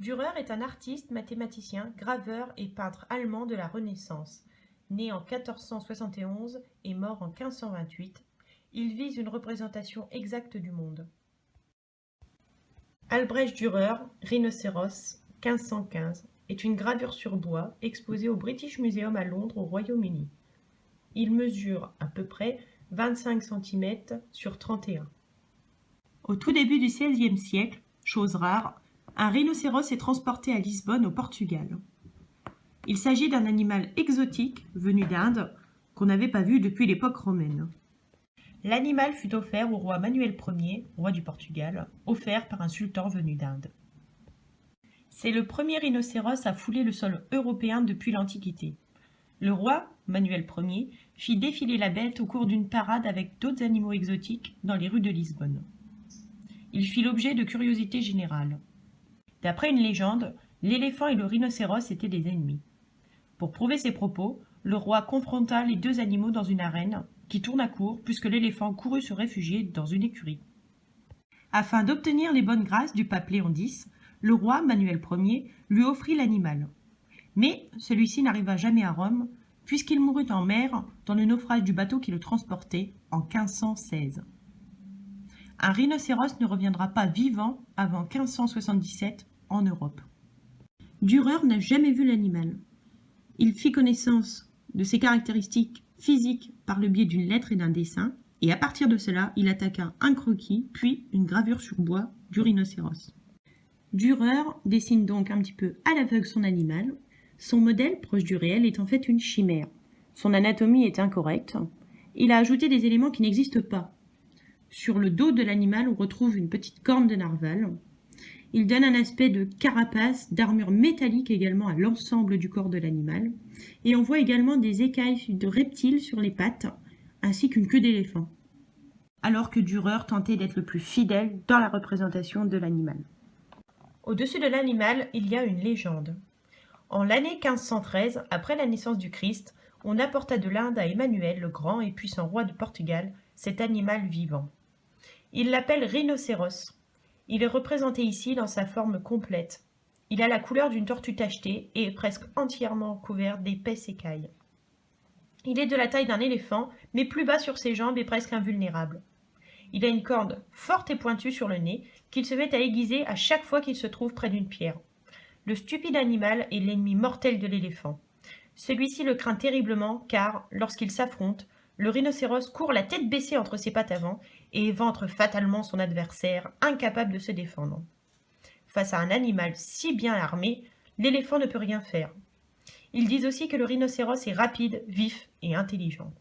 Dürer est un artiste, mathématicien, graveur et peintre allemand de la Renaissance. Né en 1471 et mort en 1528, il vise une représentation exacte du monde. Albrecht Dürer, Rhinocéros, 1515, est une gravure sur bois exposée au British Museum à Londres, au Royaume-Uni. Il mesure à peu près 25 cm sur 31. Au tout début du XVIe siècle, chose rare, un rhinocéros est transporté à Lisbonne, au Portugal. Il s'agit d'un animal exotique venu d'Inde qu'on n'avait pas vu depuis l'époque romaine. L'animal fut offert au roi Manuel Ier, roi du Portugal, offert par un sultan venu d'Inde. C'est le premier rhinocéros à fouler le sol européen depuis l'Antiquité. Le roi, Manuel Ier, fit défiler la bête au cours d'une parade avec d'autres animaux exotiques dans les rues de Lisbonne. Il fit l'objet de curiosités générales. D'après une légende, l'éléphant et le rhinocéros étaient des ennemis. Pour prouver ses propos, le roi confronta les deux animaux dans une arène qui tourna court puisque l'éléphant courut se réfugier dans une écurie. Afin d'obtenir les bonnes grâces du pape Léon X, le roi Manuel Ier lui offrit l'animal. Mais celui-ci n'arriva jamais à Rome puisqu'il mourut en mer dans le naufrage du bateau qui le transportait en 1516. Un rhinocéros ne reviendra pas vivant avant 1577 en Europe. Dürer n'a jamais vu l'animal. Il fit connaissance de ses caractéristiques physiques par le biais d'une lettre et d'un dessin, et à partir de cela, il attaqua un croquis, puis une gravure sur bois du rhinocéros. Dürer dessine donc un petit peu à l'aveugle son animal. Son modèle, proche du réel, est en fait une chimère. Son anatomie est incorrecte. Il a ajouté des éléments qui n'existent pas. Sur le dos de l'animal, on retrouve une petite corne de narval. Il donne un aspect de carapace, d'armure métallique également à l'ensemble du corps de l'animal. Et on voit également des écailles de reptiles sur les pattes, ainsi qu'une queue d'éléphant. Alors que Dürer tentait d'être le plus fidèle dans la représentation de l'animal. Au-dessus de l'animal, il y a une légende. En l'année 1513, après la naissance du Christ, on apporta de l'Inde à Emmanuel, le grand et puissant roi du Portugal, cet animal vivant. Il l'appelle rhinocéros. Il est représenté ici dans sa forme complète. Il a la couleur d'une tortue tachetée et est presque entièrement couvert d'épaisses écailles. Il est de la taille d'un éléphant, mais plus bas sur ses jambes et presque invulnérable. Il a une corde forte et pointue sur le nez qu'il se met à aiguiser à chaque fois qu'il se trouve près d'une pierre. Le stupide animal est l'ennemi mortel de l'éléphant. Celui-ci le craint terriblement car, lorsqu'ils s'affrontent, le rhinocéros court la tête baissée entre ses pattes avant et éventre fatalement son adversaire, incapable de se défendre. Face à un animal si bien armé, l'éléphant ne peut rien faire. Ils disent aussi que le rhinocéros est rapide, vif et intelligent.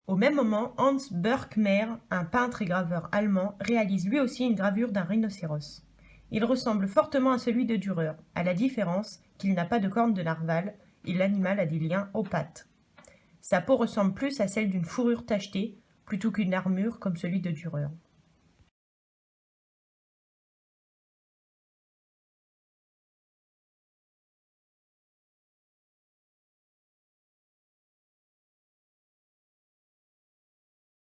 Au même moment, Hans Burckmer, un peintre et graveur allemand, réalise lui aussi une gravure d'un rhinocéros. Il ressemble fortement à celui de Dürer, à la différence qu'il n'a pas de corne de narval et l'animal a des liens aux pattes. Sa peau ressemble plus à celle d'une fourrure tachetée plutôt qu'une armure comme celui de Dürer.